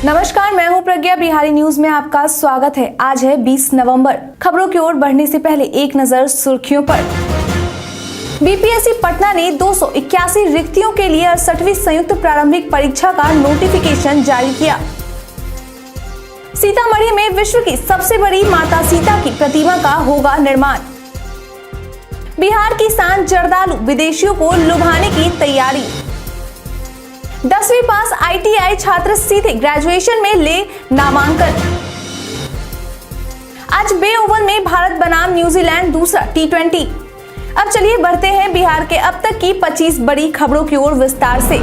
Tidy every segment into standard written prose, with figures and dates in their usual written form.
नमस्कार, मैं हूं प्रज्ञा। बिहारी न्यूज में आपका स्वागत है। आज है 20 नवंबर। खबरों की ओर बढ़ने से पहले एक नजर सुर्खियों पर। बीपीएससी पटना ने 281 रिक्तियों के लिए 68वीं संयुक्त प्रारंभिक परीक्षा का नोटिफिकेशन जारी किया। सीतामढ़ी में विश्व की सबसे बड़ी माता सीता की प्रतिमा का होगा निर्माण। बिहार की शान जर्दालू विदेशियों को लुभाने की तैयारी। 10वीं पास आईटीआई छात्र सीधे ग्रेजुएशन में ले नामांकन। आज बे ओवल में भारत बनाम न्यूजीलैंड दूसरा T20। अब चलिए बढ़ते हैं बिहार के अब तक की 25 बड़ी खबरों की ओर विस्तार से।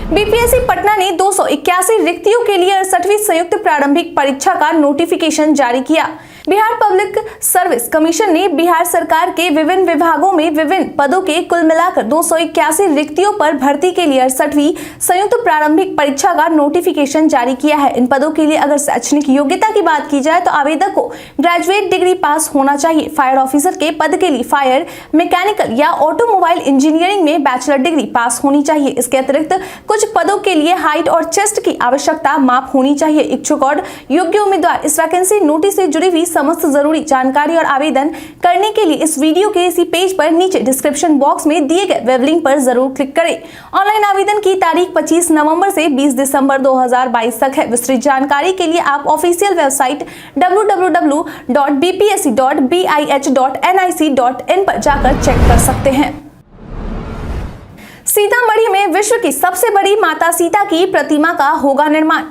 बीपीएससी पटना ने 281 रिक्तियों के लिए 68वीं संयुक्त प्रारंभिक परीक्षा का नोटिफिकेशन जारी किया। बिहार पब्लिक सर्विस कमीशन ने बिहार सरकार के विभिन्न विभागों में विभिन्न पदों के कुल मिलाकर 281 रिक्तियों पर भर्ती के लिए 68वीं संयुक्त प्रारंभिक परीक्षा का नोटिफिकेशन जारी किया है। इन पदों के लिए अगर शैक्षणिक योग्यता की बात की जाए तो आवेदक को ग्रेजुएट डिग्री पास होना चाहिए। फायर ऑफिसर के पद के लिए फायर, मैकेनिकल या ऑटोमोबाइल इंजीनियरिंग में बैचलर डिग्री पास होनी चाहिए। इसके अतिरिक्त कुछ पदों के लिए हाइट और चेस्ट की आवश्यकता माप होनी चाहिए। इच्छुक और योग्य उम्मीदवार इस वैकेंसी नोटिस से जुड़ी हुई समस्त जरूरी जानकारी और आवेदन करने के लिए इस वीडियो के इसी पेज पर नीचे डिस्क्रिप्शन बॉक्स में दिए गए वेब लिंक पर जरूर क्लिक करें। ऑनलाइन आवेदन की तारीख 25 नवंबर से 20 दिसंबर 2022 तक है। विस्तृत जानकारी के लिए आप ऑफिशियल वेबसाइट www.bpsc.bih.nic.in पर जाकर चेक कर सकते हैं। सीतामढ़ी में विश्व की सबसे बड़ी माता सीता की प्रतिमा का होगा निर्माण।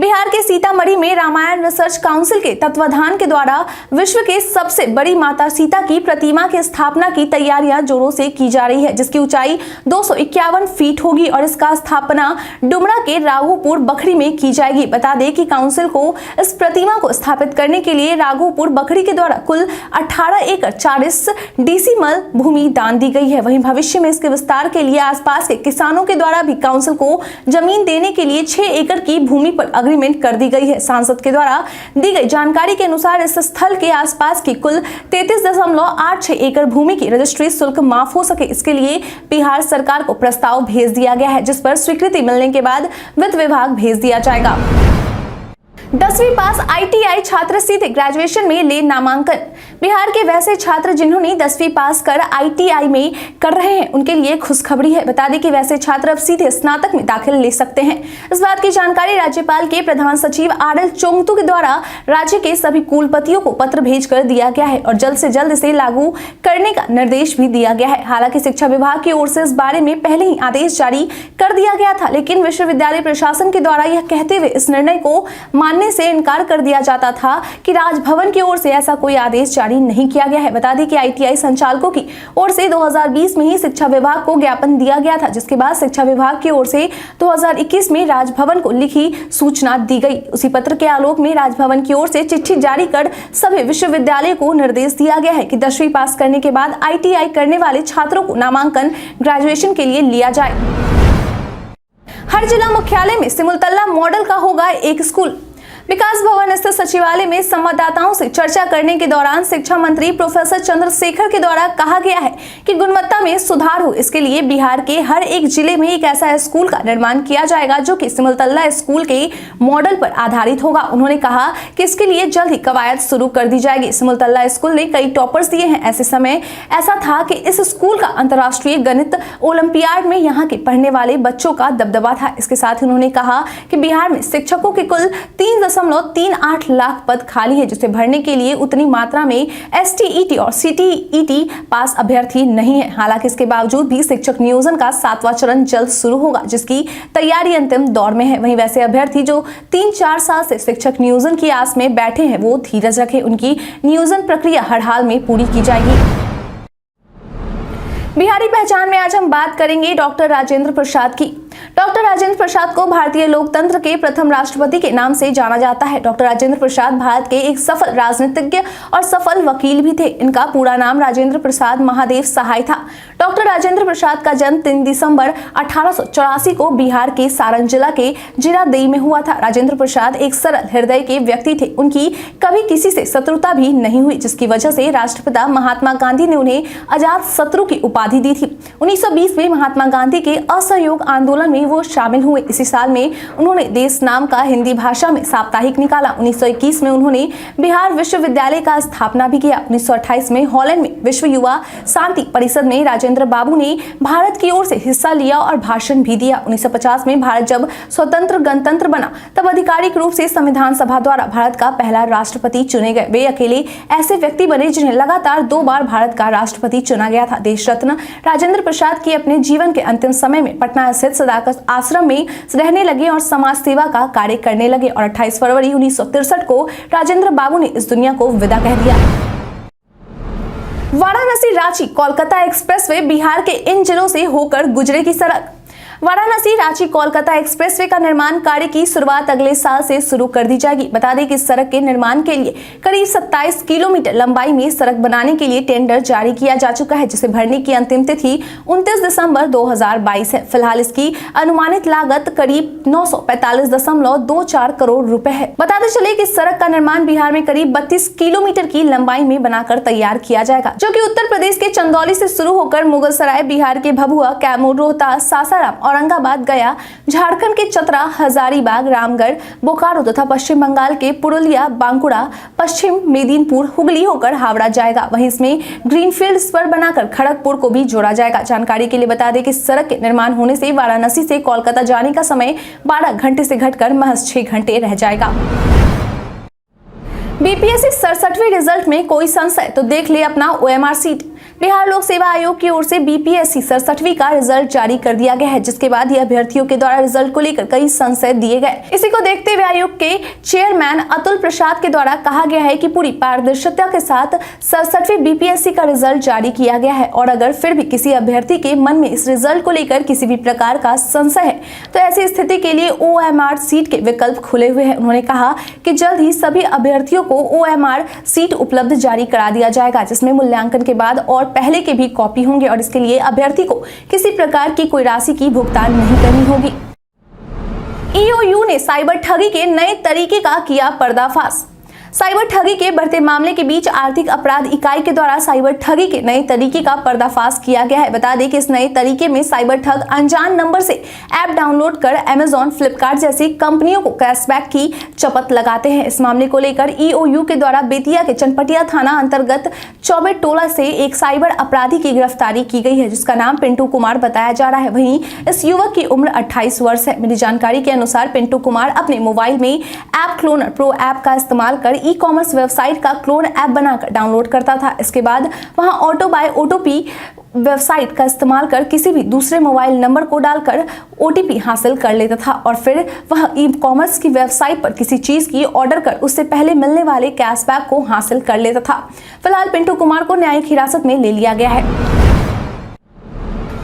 बिहार के सीतामढ़ी में रामायण रिसर्च काउंसिल के तत्वाधान के द्वारा विश्व के सबसे बड़ी माता सीता की प्रतिमा की स्थापना की तैयारियां जोरों से की जा रही है, जिसकी ऊंचाई 251 फीट होगी और इसका स्थापना डुमरा के राघोपुर बखरी में की जाएगी। बता दें कि काउंसिल को इस प्रतिमा को स्थापित करने के लिए राघोपुर बखरी के द्वारा कुल 18 एकड़ 40 डेसिमल भूमि दान दी गई है। वहीं भविष्य में इसके विस्तार के लिए आसपास के किसानों के द्वारा भी काउंसिल को जमीन देने के लिए 6 एकड़ की भूमि पर अग्रीमेंट कर दी गई है। सांसद के द्वारा दी गई जानकारी के अनुसार इस स्थल के आसपास की कुल 33.86 एकड़ भूमि की रजिस्ट्री शुल्क माफ हो सके, इसके लिए बिहार सरकार को प्रस्ताव भेज दिया गया है, जिस पर स्वीकृति मिलने के बाद वित्त विभाग भेज दिया जाएगा। 10वीं पास आईटीआई छात्र सीधे ग्रेजुएशन में ले नामांकन। बिहार के वैसे छात्र जिन्होंने 10वीं पास कर आईटीआई में कर रहे हैं उनके लिए खुशखबरी है। बता दें कि वैसे छात्र अब सीधे स्नातक में दाखिला ले सकते हैं। इस बात की जानकारी राज्यपाल के प्रधान सचिव आरएल चोंगतू के द्वारा राज्य के सभी कुलपतियों को पत्र भेजकर दिया गया है और जल्द से जल्द इसे लागू करने का निर्देश भी दिया गया है। हालांकि शिक्षा विभाग की ओर से इस बारे में पहले ही आदेश जारी कर दिया गया था, लेकिन विश्वविद्यालय प्रशासन के द्वारा यह कहते हुए इस निर्णय को मानने से इनकार कर दिया जाता था कि राजभवन की ओर से ऐसा कोई आदेश जारी नहीं किया गया है। बता दें कि आईटीआई संचालकों की ओर से 2020 में ही शिक्षा विभाग को ज्ञापन दिया गया था, जिसके बाद शिक्षा विभाग की ओर से 2021 में राजभवन को लिखी सूचना दी गई। उसी पत्र के आलोक में राजभवन की ओर से चिट्ठी जारी कर सभी विश्वविद्यालय को निर्देश दिया गया है कि 10वीं पास करने के बाद आईटीआई करने वाले छात्रों को नामांकन ग्रेजुएशन के लिए लिया जाए। हर जिला मुख्यालय में सिमुलतला मॉडल का होगा एक स्कूल। विकास भवन स्थित सचिवालय में संवाददाताओं से चर्चा करने के दौरान शिक्षा मंत्री प्रोफेसर चंद्रशेखर के द्वारा कहा गया है कि गुणवत्ता में सुधार हो, इसके लिए बिहार के हर एक जिले में एक ऐसा स्कूल का निर्माण किया जाएगा जो कि सिमुलतला स्कूल के मॉडल पर आधारित होगा। उन्होंने कहा कि इसके लिए जल्द ही कवायद शुरू कर दी जाएगी। सिमुलतला स्कूल ने कई टॉपर्स दिए हैं। ऐसे समय ऐसा था कि इस स्कूल का अंतर्राष्ट्रीय गणित ओलंपियाड में यहाँ के पढ़ने वाले बच्चों का दबदबा था। इसके साथ ही उन्होंने कहा कि बिहार में शिक्षकों के कुल 3.38 लाख पद खाली है, जिसे भरने के लिए उतनी मात्रा में एसटीईटी और सीटीईटी पास अभ्यर्थी नहीं है। हालांकि इसके बावजूद भी शिक्षक नियोजन का 7वां चरण जल्द शुरू होगा, जिसकी तैयारी अंतिम दौर में है। वहीं वैसे अभ्यर्थी जो 3-4 साल से शिक्षक नियोजन की आस में बैठे हैं वो धीरज रखें, उनकी नियोजन प्रक्रिया हर हाल में पूरी की जाएगी। बिहारी पहचान में आज हम बात करेंगे डॉक्टर राजेंद्र प्रसाद की। डॉक्टर राजेंद्र प्रसाद को भारतीय लोकतंत्र के प्रथम राष्ट्रपति के नाम से जाना जाता है। डॉक्टर राजेंद्र प्रसाद भारत के एक सफल राजनीतिज्ञ और सफल वकील भी थे। इनका पूरा नाम राजेंद्र प्रसाद महादेव सहाय था। डॉक्टर राजेंद्र प्रसाद का जन्म 3 दिसंबर 1884 को बिहार के सारण जिला के जीरादेई में हुआ था। राजेंद्र प्रसाद एक सरल हृदय के व्यक्ति थे। उनकी कभी किसी से शत्रुता भी नहीं हुई, जिसकी वजह से राष्ट्रपिता महात्मा गांधी ने उन्हें अजात शत्रु की उपाधि दी थी। 1920 में महात्मा गांधी के असहयोग आंदोलन आंदोलन में वो शामिल हुए। इसी साल में उन्होंने देश नाम का हिंदी भाषा में साप्ताहिक निकाला। 1921 में उन्होंने बिहार विश्वविद्यालय का स्थापना भी किया। 1928 में हॉलैंड में विश्व युवा शांति परिषद में राजेंद्र बाबू ने भारत की ओर से हिस्सा लिया और भाषण भी दिया। 1950 में भारत जब स्वतंत्र गणतंत्र बना तब आधिकारिक रूप से संविधान सभा द्वारा भारत का पहला राष्ट्रपति चुने गए। वे अकेले ऐसे व्यक्ति बने जिन्हें लगातार 2 बार भारत का राष्ट्रपति चुना गया था। देश रत्न राजेंद्र प्रसाद की अपने जीवन के अंतिम समय में पटना स्थित सदाकत आश्रम में रहने लगे और समाज सेवा का कार्य करने लगे और 28 फरवरी 1963 को राजेंद्र बाबू ने इस दुनिया को विदा कह दिया। वाराणसी रांची कोलकाता एक्सप्रेसवे बिहार के इन जिलों से होकर गुजरेगी सड़क। वाराणसी रांची कोलकाता एक्सप्रेसवे का निर्माण कार्य की शुरुआत अगले साल से शुरू कर दी जाएगी। बता दें कि इस सड़क के निर्माण के लिए करीब 27 किलोमीटर लंबाई में सड़क बनाने के लिए टेंडर जारी किया जा चुका है, जिसे भरने की अंतिम तिथि 29 दिसंबर 2022 है। फिलहाल इसकी अनुमानित लागत करीब 945.24 करोड़ रुपए है। बताते चले कि सड़क का निर्माण बिहार में करीब 32 किलोमीटर की लंबाई में बनाकर तैयार किया जाएगा, जो कि उत्तर प्रदेश के चंदौली से शुरू होकर मुगलसराय, बिहार के भभुआ, कैमूर, रोहतास, सासाराम, औरंगाबाद, गया, झारखंड के चतरा, हजारीबाग, रामगढ़, बोकारो तथा पश्चिम बंगाल के पुरुलिया, बांकुड़ा, पश्चिम मेदिनीपुर, हुगली होकर हावड़ा जाएगा। वहीं इसमें ग्रीनफील्ड स्पर बनाकर खड़गपुर को भी जोड़ा जाएगा। जानकारी के लिए बता दें कि सड़क के निर्माण होने से वाराणसी से कोलकाता जाने का समय 12 घंटे से घटकर महज 6 घंटे रह जाएगा। बीपीएससी 67वें रिजल्ट में कोई संशय तो देख ले अपना ओएमआर सीट। बिहार लोक सेवा आयोग की ओर से बीपीएससी 67वीं का रिजल्ट जारी कर दिया गया है, जिसके बाद ये अभ्यर्थियों के द्वारा रिजल्ट को लेकर कई संशय दिए गए। इसी को देखते हुए आयोग के चेयरमैन अतुल प्रसाद के द्वारा कहा गया है कि पूरी पारदर्शिता के साथ 67वीं बीपीएससी का रिजल्ट जारी किया गया है और अगर फिर भी किसी अभ्यर्थी के मन में इस रिजल्ट को लेकर किसी भी प्रकार का संशय है तो ऐसी स्थिति के लिए ओएमआर सीट के विकल्प खुले हुए हैं। उन्होंने कहा कि जल्द ही सभी अभ्यर्थियों को ओएमआर सीट उपलब्ध जारी करा दिया जाएगा, जिसमें मूल्यांकन के बाद और पहले के भी कॉपी होंगे और इसके लिए अभ्यर्थी को किसी प्रकार की कोई राशि की भुगतान नहीं करनी होगी। ईओयू ने साइबर ठगी के नए तरीके का किया पर्दाफाश। साइबर ठगी के बढ़ते मामले के बीच आर्थिक अपराध इकाई के द्वारा साइबर ठगी के नए तरीके का पर्दाफाश किया गया है। बता दें कि इस नए तरीके में साइबर ठग अनजान नंबर से ऐप डाउनलोड कर अमेजॉन, फ्लिपकार्ट जैसी कंपनियों को कैशबैक की चपत लगाते हैं। इस मामले को लेकर ईओयू के द्वारा बेतिया के चनपटिया थाना अंतर्गत चौबे टोला से एक साइबर अपराधी की गिरफ्तारी की गई है, जिसका नाम पिंटू कुमार बताया जा रहा है। वहीं इस युवक की उम्र 28 वर्ष है। मिली जानकारी के अनुसार पिंटू कुमार अपने मोबाइल में ऐप क्लोनर प्रो ऐप का इस्तेमाल कर ई कॉमर्स वेबसाइट का क्लोन ऐप बनाकर डाउनलोड करता था। इसके बाद वहां ऑटो बाय ओटीपी वेबसाइट का इस्तेमाल कर किसी भी दूसरे मोबाइल नंबर को डालकर ओटीपी हासिल कर लेता था और फिर वह ई कॉमर्स की वेबसाइट पर किसी चीज की ऑर्डर कर उससे पहले मिलने वाले कैशबैक को हासिल कर लेता था। फिलहाल पिंटू कुमार को न्यायिक हिरासत में ले लिया गया है।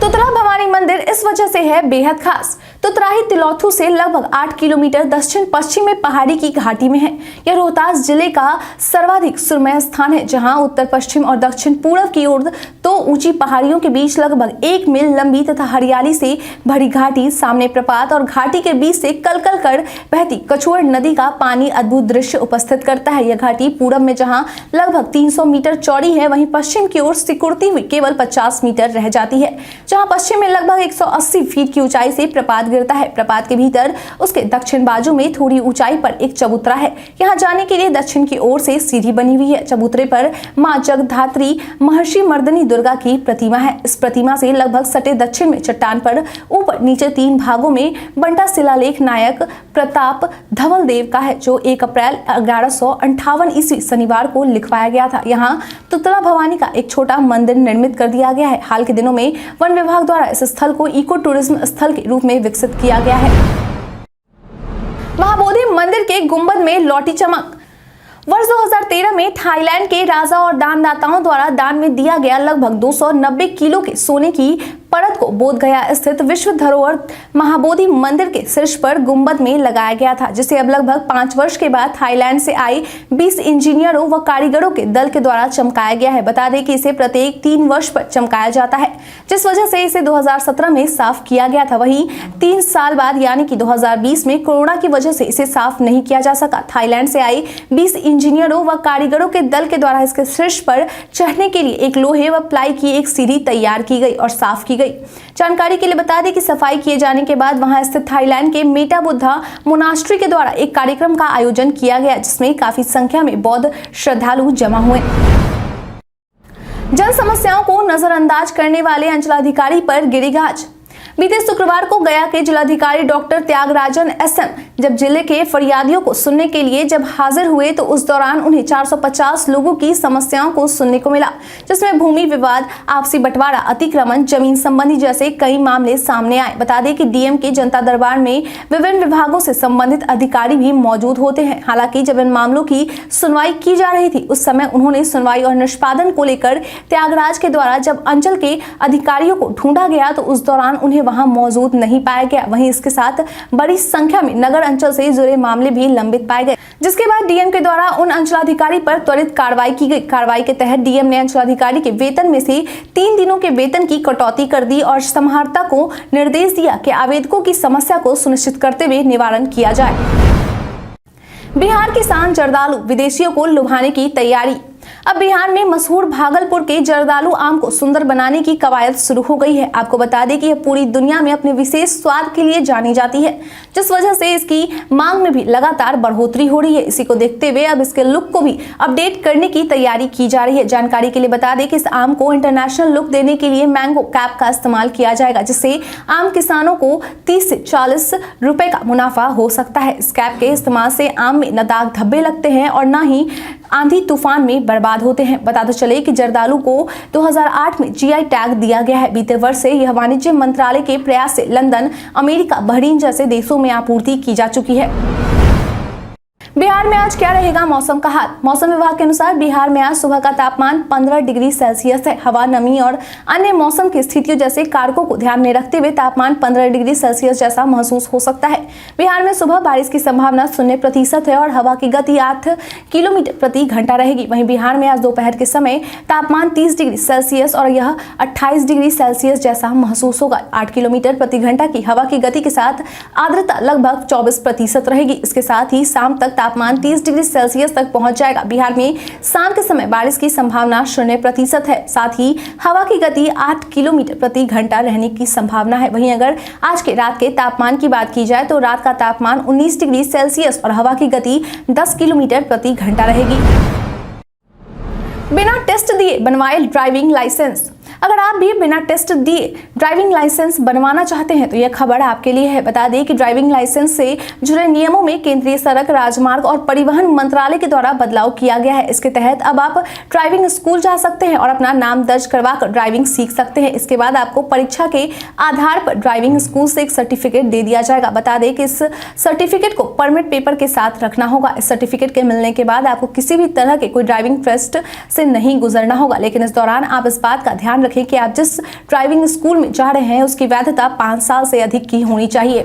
तुतरा भवानी मंदिर इस वजह से है बेहद खास। तुतराही तिलौथू से लगभग 8 किलोमीटर दक्षिण पश्चिम में पहाड़ी की घाटी में है। यह रोहतास जिले का सर्वाधिक सुरम्य स्थान है, जहां उत्तर पश्चिम और दक्षिण पूर्व की ओर 2 ऊंची पहाड़ियों के बीच लगभग 1 मील लंबी तथा हरियाली से भरी घाटी, सामने प्रपात और घाटी के बीच से कलकल कर बहती कछुआ नदी का पानी अद्भुत दृश्य उपस्थित करता है। यह घाटी पूरब में जहां लगभग 300 मीटर चौड़ी है, वहीं पश्चिम की ओर सिकुड़ती हुई केवल 50 मीटर रह जाती है, जहां पश्चिम में लगभग 180 फीट की ऊंचाई से प्रपात गिरता है। प्रपात के भीतर उसके दक्षिण बाजू में थोड़ी ऊंचाई पर एक चबूतरा है। यहां जाने के लिए दक्षिण की ओर से सीढ़ी बनी हुई है। चबूतरे पर मां जगधात्री महर्षि मर्दनी दुर्गा की प्रतिमा है। इस प्रतिमा से लगभग सटे दक्षिण में चट्टान पर ऊपर नीचे 3 भागों में बंटा शिलालेख नायक प्रताप धवल देव का है, जो 1 अप्रैल 1158 ईस्वी शनिवार को लिखवाया गया था। यहाँ तुतरा भवानी का एक छोटा मंदिर निर्मित कर दिया गया है। हाल के दिनों में वन विभाग द्वारा इस स्थल को इको टूरिज्म स्थल के रूप में विकसित किया गया है। महाबोधि मंदिर के गुंबद में लौटी चमक। वर्ष 2013 में थाईलैंड के राजा और दानदाताओं द्वारा दान में दिया गया लगभग 290 किलो के सोने की परत को बोधगया स्थित विश्व धरोहर महाबोधि मंदिर के शीर्ष पर गुंबद में लगाया गया था, जिसे अब लगभग 5 वर्ष के बाद थाईलैंड से आए 20 इंजीनियरों व कारीगरों के दल के द्वारा चमकाया गया है। बता दें कि इसे प्रत्येक 3 वर्ष पर चमकाया जाता है, जिस वजह से इसे 2017 में साफ किया गया था। वहीं 3 साल बाद यानी कि 2020 में कोरोना की वजह से इसे साफ नहीं किया जा सका। थाईलैंड से आए 20 इंजीनियरों व कारीगरों के दल के द्वारा इसके शीर्ष पर चढ़ने के लिए एक लोहे व प्लाई की एक सीढ़ी तैयार की गई और साफ की गई। गई। जानकारी के लिए बता दें कि सफाई किए जाने के बाद वहां स्थित थाईलैंड के मेटा बुद्धा मोनास्ट्री के द्वारा एक कार्यक्रम का आयोजन किया गया, जिसमें काफी संख्या में बौद्ध श्रद्धालु जमा हुए। जन समस्याओं को नजरअंदाज करने वाले अंचलाधिकारी पर गिरीगाज। बीते शुक्रवार को गया के जिलाधिकारी डॉक्टर त्यागराजन एसएम जब जिले के फरियादियों को सुनने के लिए जब हाजिर हुए तो उस दौरान उन्हें 450 लोगों की समस्याओं को सुनने को मिला, जिसमें भूमि विवाद, आपसी बंटवारा, अतिक्रमण, जमीन संबंधी जैसे कई मामले सामने आए। बता दें कि डीएम के जनता दरबार में विभिन्न विभागों से संबंधित अधिकारी भी मौजूद होते हैं। हालांकि जब इन मामलों की सुनवाई की जा रही थी उस समय उन्होंने सुनवाई और निष्पादन को लेकर त्यागराज के द्वारा जब अंचल के अधिकारियों को ढूंढा गया तो उस दौरान उन्हें वहां मौजूद नहीं पाया गया। वहीं इसके साथ बड़ी संख्या में नगर अंचल से जुड़े मामले भी लंबित पाए गए, जिसके बाद डीएम के द्वारा उन अंचलाधिकारी पर त्वरित कार्रवाई की गई। कार्रवाई के तहत डीएम ने अंचलाधिकारी के वेतन में से 3 दिनों के वेतन की कटौती कर दी और समाहर्ता को निर्देश दिया कि आवेदकों की समस्या को सुनिश्चित करते हुए निवारण किया जाए। बिहार किसान जर्दालू विदेशियों को लुभाने की तैयारी। अब बिहार में मशहूर भागलपुर के जर्दालू आम को सुंदर बनाने की कवायद शुरू हो गई है। आपको बता दें कि यह पूरी दुनिया में अपने विशेष स्वाद के लिए जानी जाती है, जिस वजह से इसकी मांग में भी लगातार बढ़ोतरी हो रही है। इसी को देखते हुए अब इसके लुक को भी अपडेट करने की तैयारी की जा रही है। जानकारी के लिए बता दें कि इस आम को इंटरनेशनल लुक देने के लिए मैंगो कैप का इस्तेमाल किया जाएगा, जिससे आम किसानों को 30 से 40 रुपए का मुनाफा हो सकता है। इस कैप के इस्तेमाल से आम में न दाग धब्बे लगते हैं और न ही आंधी तूफान में बर्बाद होते हैं। बताते चले कि जर्दालू को 2008 में जीआई टैग दिया गया है। बीते वर्ष से यह वाणिज्य मंत्रालय के प्रयास से लंदन, अमेरिका, बहरीन जैसे देशों में आपूर्ति की जा चुकी है। बिहार में आज क्या रहेगा मौसम का हाल। मौसम विभाग के अनुसार बिहार में आज सुबह का तापमान 15 डिग्री सेल्सियस है। हवा, नमी और अन्य मौसम की स्थितियों जैसे कारकों को ध्यान में रखते हुए तापमान 15 डिग्री सेल्सियस जैसा महसूस हो सकता है। बिहार में सुबह बारिश की संभावना 0% है और हवा की गति 8 किलोमीटर प्रति घंटा रहेगी। वहीं बिहार में आज दोपहर के समय तापमान 30 डिग्री सेल्सियस और यह 28 डिग्री सेल्सियस जैसा महसूस होगा। 8 किलोमीटर प्रति घंटा की हवा की गति के साथ आर्द्रता लगभग 24% रहेगी। इसके साथ ही शाम तक तापमान 30 डिग्री सेल्सियस तक पहुंच जाएगा। बिहार में शाम के समय बारिश की संभावना 0% है। साथ ही हवा की गति 8 किलोमीटर प्रति घंटा रहने की संभावना है। वहीं अगर आज के रात के तापमान की बात की जाए तो रात का तापमान 19 डिग्री सेल्सियस और हवा की गति 10 किलोमीटर प्रति घंटा रहेगी। बिना टेस्ट दिए बनवाए ड्राइविंग लाइसेंस। अगर आप भी बिना टेस्ट दिए ड्राइविंग लाइसेंस बनवाना चाहते हैं तो यह खबर आपके लिए है। बता दें कि ड्राइविंग लाइसेंस से जुड़े नियमों में केंद्रीय सड़क, राजमार्ग और परिवहन मंत्रालय के द्वारा बदलाव किया गया है। इसके तहत अब आप ड्राइविंग स्कूल जा सकते हैं और अपना नाम दर्ज करवाकर ड्राइविंग सीख सकते हैं। इसके बाद आपको परीक्षा के आधार पर ड्राइविंग स्कूल से एक सर्टिफिकेट दे दिया जाएगा। बता दें कि इस सर्टिफिकेट को परमिट पेपर के साथ रखना होगा। इस सर्टिफिकेट के मिलने के बाद आपको किसी भी तरह के कोई ड्राइविंग टेस्ट से नहीं गुजरना होगा। लेकिन इस दौरान आप इस बात का ध्यान रखें कि आप जिस ड्राइविंग स्कूल में जा रहे हैं उसकी वैधता 5 साल से अधिक की होनी चाहिए।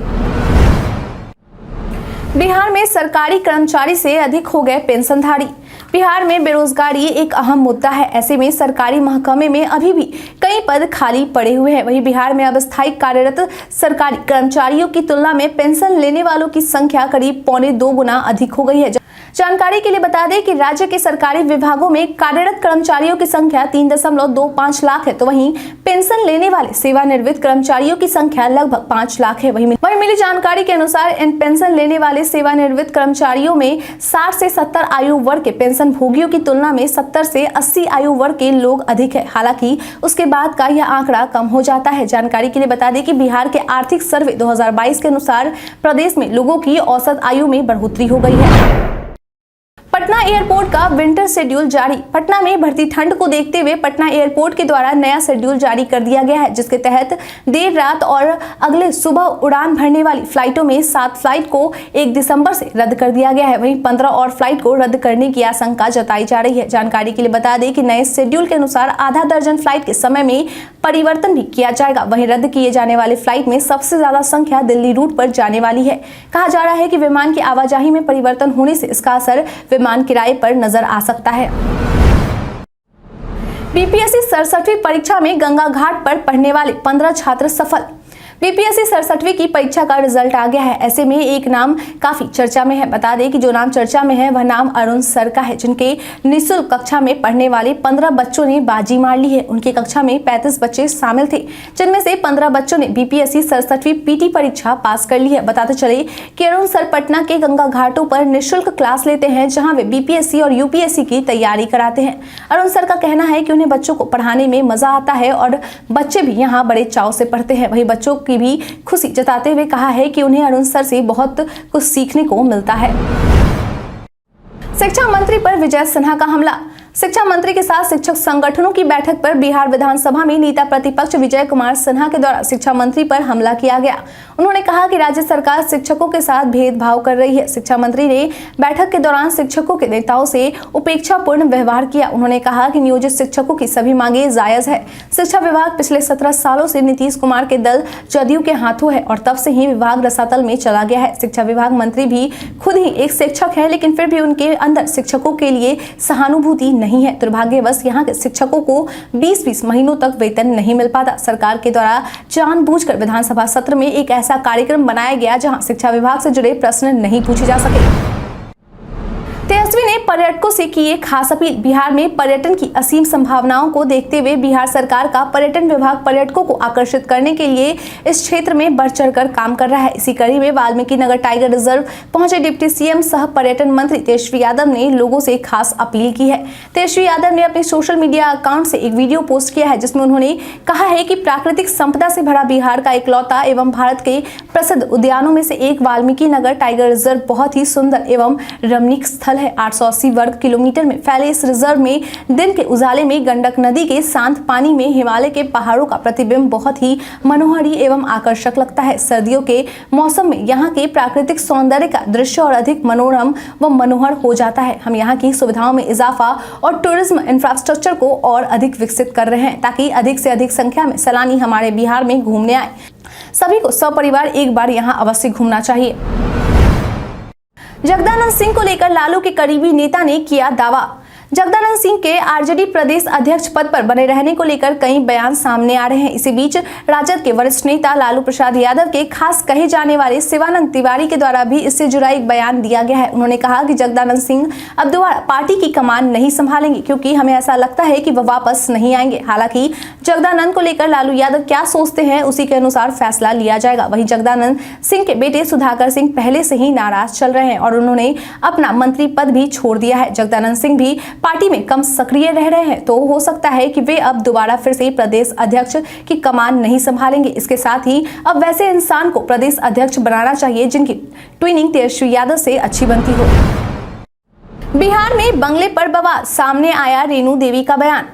बिहार में सरकारी कर्मचारी से अधिक हो गए पेंशनधारी। बिहार में बेरोजगारी एक अहम मुद्दा है। ऐसे में सरकारी महकमे में अभी भी कई पद खाली पड़े हुए हैं। वहीं बिहार में अब स्थायी कार्यरत सरकारी कर्मचारियों की तुलना में पेंशन लेने वालों की संख्या करीब 1.25 गुना अधिक हो गई है। जानकारी के लिए बता दें कि राज्य के सरकारी विभागों में कार्यरत कर्मचारियों की संख्या 3.25 लाख है, तो वहीं पेंशन लेने वाले सेवानिवृत्त कर्मचारियों की संख्या लगभग 5 लाख है। वहीं मिली जानकारी के अनुसार इन पेंशन लेने वाले सेवानिवृत्त कर्मचारियों में 60 से 70 आयु वर्ग के पेंशन भोगियों की तुलना में 70 से 80 आयु वर्ग के लोग अधिक है। हालांकि उसके बाद का यह आंकड़ा कम हो जाता है। जानकारी के लिए बता दें कि बिहार के आर्थिक सर्वे 2022 के अनुसार प्रदेश में लोगों की औसत आयु में बढ़ोतरी हो गई है। पटना एयरपोर्ट का विंटर शेड्यूल जारी। पटना में बढ़ती ठंड को देखते हुए पटना एयरपोर्ट के द्वारा नया शेड्यूल जारी कर दिया गया है, जिसके तहत देर रात और अगले सुबह उड़ान भरने वाली फ्लाइटों में 7 फ्लाइट को 1 दिसंबर से रद्द कर दिया गया है। वहीं 15 और फ्लाइट को रद्द करने की आशंका जताई जा रही है। जानकारी के लिए बता दें कि नए शेड्यूल के अनुसार आधा दर्जन फ्लाइट के समय में परिवर्तन भी किया जाएगा। वहीं रद्द किए जाने वाले फ्लाइट में सबसे ज्यादा संख्या दिल्ली रूट पर जाने वाली है। कहा जा रहा है कि विमान की आवाजाही में परिवर्तन होने से इसका असर विमान किराए पर नजर आ सकता है। बीपीएससी 67वीं परीक्षा में गंगा घाट पर पढ़ने वाले 15 छात्र सफल। बीपीएससी 67वीं की परीक्षा का रिजल्ट आ गया है। ऐसे में एक नाम काफी चर्चा में है। बता दें कि जो नाम चर्चा में है वह नाम अरुण सर का है, जिनके निःशुल्क कक्षा में पढ़ने वाले 15 बच्चों ने बाजी मार ली है। उनकी कक्षा में 35 बच्चे शामिल थे, जिनमें से 15 बच्चों ने बीपीएससी 67वीं पीटी परीक्षा पास कर ली है। बताते चले कि अरुण सर पटना के गंगा घाटों पर निःशुल्क क्लास लेते हैं, जहां वे बीपीएससी और यूपीएससी की तैयारी कराते हैं। अरुण सर का कहना है कि उन्हें बच्चों को पढ़ाने में मजा आता है और बच्चे भी यहाँ बड़े चाव से पढ़ते हैं। वही बच्चों की भी खुशी जताते हुए कहा है कि उन्हें अरुण सर से बहुत कुछ सीखने को मिलता है। शिक्षा मंत्री पर विजय सिन्हा का हमला। शिक्षा मंत्री के साथ शिक्षक संगठनों की बैठक पर बिहार विधानसभा में नेता प्रतिपक्ष विजय कुमार सिन्हा के द्वारा शिक्षा मंत्री पर हमला किया गया। उन्होंने कहा कि राज्य सरकार शिक्षकों के साथ भेदभाव कर रही है। शिक्षा मंत्री ने बैठक के दौरान शिक्षकों के नेताओं से उपेक्षापूर्ण व्यवहार किया। उन्होंने कहा कि नियोजित शिक्षकों की सभी मांगे जायज है। शिक्षा विभाग पिछले 17 सालों से नीतीश कुमार के दल जदयू के हाथों है और तब से ही विभाग रसातल में चला गया है। शिक्षा विभाग मंत्री भी खुद ही एक शिक्षक है, लेकिन फिर भी उनके अंदर शिक्षकों के लिए सहानुभूति नहीं है। दुर्भाग्यवश यहाँ के शिक्षकों को 20-20 महीनों तक वेतन नहीं मिल पाता। सरकार के द्वारा जानबूझकर विधानसभा सत्र में एक ऐसा कार्यक्रम बनाया गया जहां शिक्षा विभाग से जुड़े प्रश्न नहीं पूछे जा सके। तेजस्वी ने पर्यटकों से की एक खास अपील। बिहार में पर्यटन की असीम संभावनाओं को देखते हुए बिहार सरकार का पर्यटन विभाग पर्यटकों को आकर्षित करने के लिए इस क्षेत्र में बढ़ चढ़कर काम कर रहा है। इसी कड़ी में वाल्मीकि नगर टाइगर रिजर्व पहुंचे डिप्टी सीएम सह पर्यटन मंत्री तेजस्वी यादव ने लोगों से खास अपील की है। तेजस्वी यादव ने अपने सोशल मीडिया अकाउंट से एक वीडियो पोस्ट किया है, जिसमें उन्होंने कहा है कि प्राकृतिक संपदा से भरा बिहार का इकलौता एवं भारत के प्रसिद्ध उद्यानों में से एक वाल्मीकि नगर टाइगर रिजर्व बहुत ही सुंदर एवं रमणीक स्थल है। 880 वर्ग किलोमीटर में फैले इस रिजर्व में दिन के उजाले में गंडक नदी के शांत पानी में हिमालय के पहाड़ों का प्रतिबिंब बहुत ही मनोहारी एवं आकर्षक लगता है। सर्दियों के मौसम में यहाँ के प्राकृतिक सौंदर्य का दृश्य और अधिक मनोरम व मनोहर हो जाता है। हम यहाँ की सुविधाओं में इजाफा और टूरिज्म इंफ्रास्ट्रक्चर को और अधिक विकसित कर रहे हैं, ताकि अधिक से अधिक संख्या में सैलानी हमारे बिहार में घूमने आए। सभी को सपरिवार एक बार यहाँ अवश्य घूमना चाहिए। जगदानंद सिंह को लेकर लालू के करीबी नेता ने किया दावा। जगदानंद सिंह के आरजेडी प्रदेश अध्यक्ष पद पर बने रहने को लेकर कई बयान सामने आ रहे हैं। इसी बीच राजद के वरिष्ठ नेता लालू प्रसाद यादव के खास कहे जाने वाले शिवानंद तिवारी के द्वारा भी इससे जुड़ा एक बयान दिया गया है। उन्होंने कहा कि जगदानंद सिंह अब दोबारा पार्टी की कमान नहीं संभालेंगे, क्योंकि हमें ऐसा लगता है कि वह वापस नहीं आएंगे। हालांकि जगदानंद को लेकर लालू यादव क्या सोचते हैं उसी के अनुसार फैसला लिया जाएगा। वहीं जगदानंद सिंह के बेटे सुधाकर सिंह पहले से ही नाराज चल रहे हैं और उन्होंने अपना मंत्री पद भी छोड़ दिया है। जगदानंद सिंह भी पार्टी में कम सक्रिय रह रहे हैं, तो हो सकता है कि वे अब दोबारा फिर से प्रदेश अध्यक्ष की कमान नहीं संभालेंगे। इसके साथ ही अब वैसे इंसान को प्रदेश अध्यक्ष बनाना चाहिए जिनकी ट्विनिंग तेजस्वी यादव से अच्छी बनती हो। बिहार में बंगले पर बवाल, सामने आया रेणु देवी का बयान।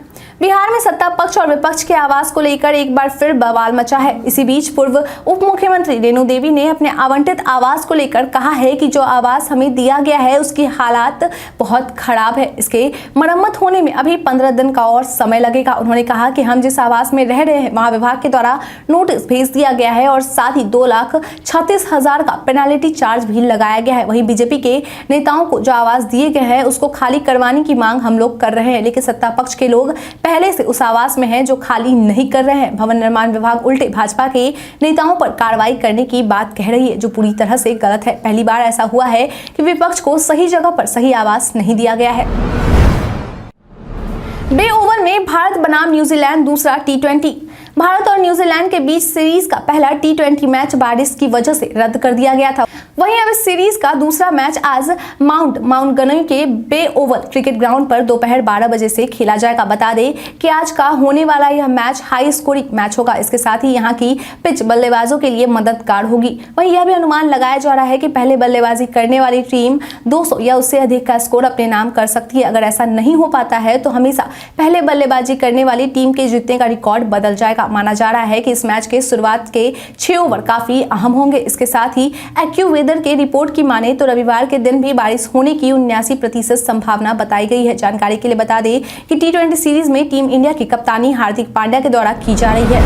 बिहार में सत्ता पक्ष और विपक्ष के आवास को लेकर एक बार फिर बवाल मचा है। इसी बीच पूर्व उप मुख्यमंत्री रेणु देवी ने अपने आवंटित आवास को लेकर कहा है कि जो आवास हमें दिया गया है उसकी हालात बहुत खराब है, इसके मरम्मत होने में अभी 15 दिन का और समय लगेगा। उन्होंने कहा कि हम जिस आवास में रह रहे हैं वहां विभाग के द्वारा नोटिस भेज दिया गया है और साथ ही 2,36,000 का पेनाल्टी चार्ज भी लगाया गया है। वहीं बीजेपी के नेताओं को जो आवास दिए गए हैं उसको खाली करवाने की मांग हम लोग कर रहे हैं, लेकिन सत्ता पक्ष के लोग पहले से उस आवास में हैं जो खाली नहीं कर रहे हैं। भवन निर्माण विभाग उल्टे भाजपा के नेताओं पर कार्रवाई करने की बात कह रही है, जो पूरी तरह से गलत है। पहली बार ऐसा हुआ है कि विपक्ष को सही जगह पर सही आवास नहीं दिया गया है। बे ओवल में भारत बनाम न्यूजीलैंड दूसरा T20। भारत और न्यूजीलैंड के बीच सीरीज का पहला T20 मैच बारिश की वजह से रद्द कर दिया गया था। वहीं अब इस सीरीज का दूसरा मैच आज माउंटगनई के बे ओवल क्रिकेट ग्राउंड पर दोपहर 12 बजे से खेला जाएगा। बता दें कि आज का होने वाला यह मैच हाई स्कोरिंग मैच होगा। इसके साथ ही यहाँ की पिच बल्लेबाजों के लिए मददगार होगी। वहीं यह भी अनुमान लगाया जा रहा है कि पहले बल्लेबाजी करने वाली टीम 200 या उससे अधिक का स्कोर अपने नाम कर सकती है। अगर ऐसा नहीं हो पाता है तो हमेशा पहले बल्लेबाजी करने वाली टीम के जीतने का रिकॉर्ड बदल जाएगा। माना जा रहा है कि इस मैच के शुरुआत के 6 ओवर काफी अहम होंगे। इसके साथ ही एक्यूवेदर के रिपोर्ट की माने तो रविवार के दिन भी बारिश होने की 79% संभावना बताई गई है। जानकारी के लिए बता दें कि T20 सीरीज में टीम इंडिया की कप्तानी हार्दिक पांड्या के द्वारा की जा रही है।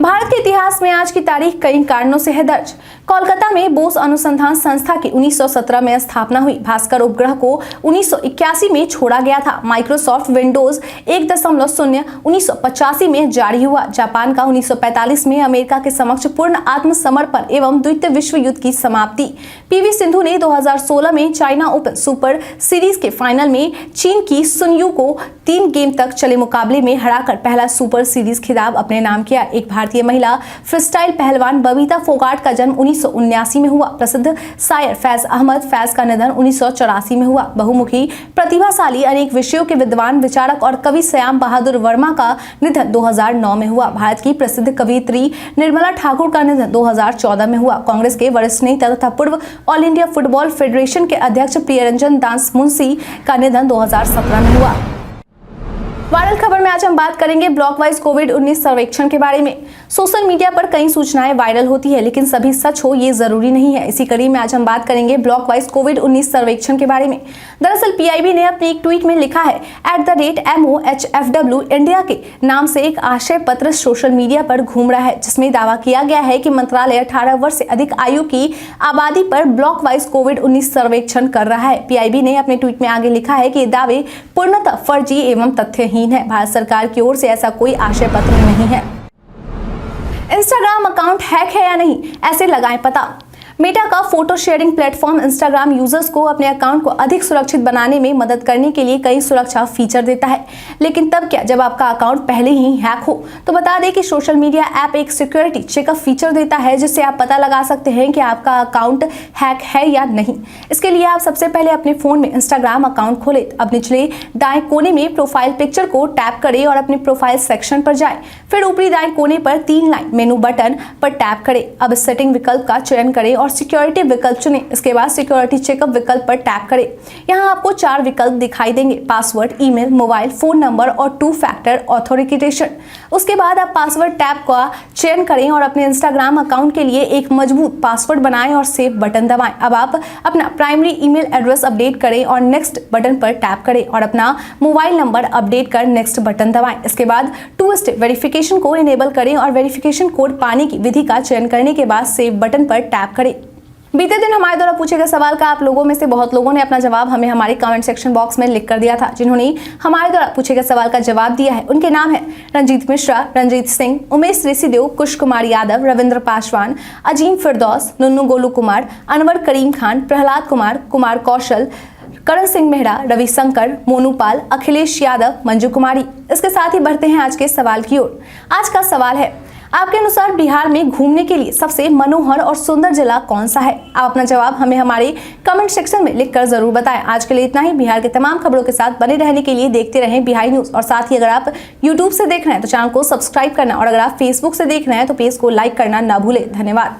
भारत के इतिहास में आज की तारीख कई कारणों से है दर्ज। कोलकाता में बोस अनुसंधान संस्था की 1917 में स्थापना हुई। भास्कर उपग्रह को 1981 में छोड़ा गया था। माइक्रोसॉफ्ट विंडोज 1.0 1985 में जारी हुआ। जापान का 1945 में अमेरिका के समक्ष पूर्ण आत्मसमर्पण एवं द्वितीय विश्व युद्ध की समाप्ति। पीवी सिंधु ने 2016 में चाइना ओपन सुपर सीरीज के फाइनल में चीन की सुनयू को 3 गेम तक चले मुकाबले में हराकर पहला सुपर सीरीज खिताब अपने नाम किया। एक भारतीय महिला फ्रीस्टाइल पहलवान बबीता फोगाट का जन्म 1979 में हुआ। प्रसिद्ध शायर फैज अहमद फैज का निधन 1984 में हुआ। बहुमुखी प्रतिभाशाली अनेक विषयों के विद्वान विचारक और कवि श्याम बहादुर वर्मा का निधन 2009 में हुआ। भारत की प्रसिद्ध कवयित्री निर्मला ठाकुर का निधन 2014 में हुआ। कांग्रेस के वरिष्ठ नेता तथा पूर्व ऑल इंडिया फुटबॉल फेडरेशन के अध्यक्ष प्रियरंजन दास मुंशी का निधन 2017 में हुआ। वायरल खबर में आज हम बात करेंगे ब्लॉक वाइज कोविड-19 सर्वेक्षण के बारे में। सोशल मीडिया पर कई सूचनाएं वायरल होती है, लेकिन सभी सच हो ये जरूरी नहीं है। इसी कड़ी में आज हम बात करेंगे ब्लॉक वाइज कोविड-19 सर्वेक्षण के बारे में। दरअसल पीआईबी ने अपने एक ट्वीट में लिखा है @MOHFW इंडिया के नाम से एक आशय पत्र सोशल मीडिया पर घूम रहा है, जिसमें दावा किया गया है कि मंत्रालय 18 वर्ष से अधिक आयु की आबादी पर ब्लॉक वाइज कोविड-19 सर्वेक्षण कर रहा है। पीआईबी ने अपने ट्वीट में आगे लिखा है कि ये दावे पूर्णतः फर्जी एवं तथ्यहीन है। भारत सरकार की ओर से ऐसा कोई आशय पत्र नहीं है। इंस्टाग्राम अकाउंट हैक है या नहीं, ऐसे लगाएं पता। मेटा का photo sharing platform Instagram users को अपने अकाउंट को अधिक सुरक्षित बनाने में मदद करने के लिए कई सुरक्षा फीचर देता है, लेकिन तब क्या जब आपका अकाउंट पहले ही हैक हो। तो बता दें कि सोशल मीडिया ऐप एक सिक्योरिटी चेकअप फीचर देता है, जिससे आप पता लगा सकते हैं कि आपका अकाउंट हैक है या नहीं। इसके लिए आप सबसे पहले अपने फोन में इंस्टाग्राम अकाउंट खोलें। अब निचले दाएं कोने में प्रोफाइल पिक्चर को टैप करें और अपने प्रोफाइल सेक्शन पर जाएं। फिर ऊपरी दाएं कोने पर 3 लाइन मेनू बटन पर टैप करें। अब सेटिंग विकल्प का चयन करें और सिक्योरिटी विकल्प चुनें। इसके बाद सिक्योरिटी चेकअप विकल्प पर टैप करें। यहाँ आपको 4 विकल्प दिखाई देंगे: password, email, mobile, phone number और 2 फैक्टर ऑथेंटिकेशन। उसके बाद आप पासवर्ड टैब का चयन करें और अपने इंस्टाग्राम अकाउंट के लिए एक मजबूत पासवर्ड बनाएं और सेव बटन दबाएं। अब आप अपना प्राइमरी ईमेल एड्रेस अपडेट करें और नेक्स्ट बटन पर टैप करें और अपना मोबाइल नंबर अपडेट कर नेक्स्ट बटन दबाएं। इसके बाद 2 स्टेप वेरिफिकेशन को इनेबल करें और वेरिफिकेशन कोड पाने की विधि का चयन करने के बाद सेव बटन पर टैप करें। बीते दिन हमारे द्वारा पूछे गए सवाल का आप लोगों में से बहुत लोगों ने अपना जवाब हमें हमारे कमेंट सेक्शन बॉक्स में लिख कर दिया था। जिन्होंने हमारे द्वारा पूछे गए सवाल का जवाब दिया है उनके नाम है रंजीत मिश्रा, रंजीत सिंह, उमेश ऋषिदेव, कुश कुमार यादव, रविंद्र पासवान, अजीम फिरदौस, नुन्नू गोलू कुमार, अनवर करीम खान, प्रहलाद कुमार, कुमार कौशल, करण सिंह मेहरा, रविशंकर, मोनूपाल, अखिलेश यादव, मंजू कुमारी। इसके साथ ही बढ़ते हैं आज के सवाल की ओर। आज का सवाल है, आपके अनुसार बिहार में घूमने के लिए सबसे मनोहर और सुंदर जिला कौन सा है? आप अपना जवाब हमें हमारे कमेंट सेक्शन में लिखकर जरूर बताएं। आज के लिए इतना ही। बिहार के तमाम खबरों के साथ बने रहने के लिए देखते रहें बिहार न्यूज। और साथ ही अगर आप यूट्यूब से देख रहे हैं तो चैनल को सब्सक्राइब करना और अगर आप फेसबुक से देख रहे हैं तो पेज को लाइक करना ना भूलें। धन्यवाद।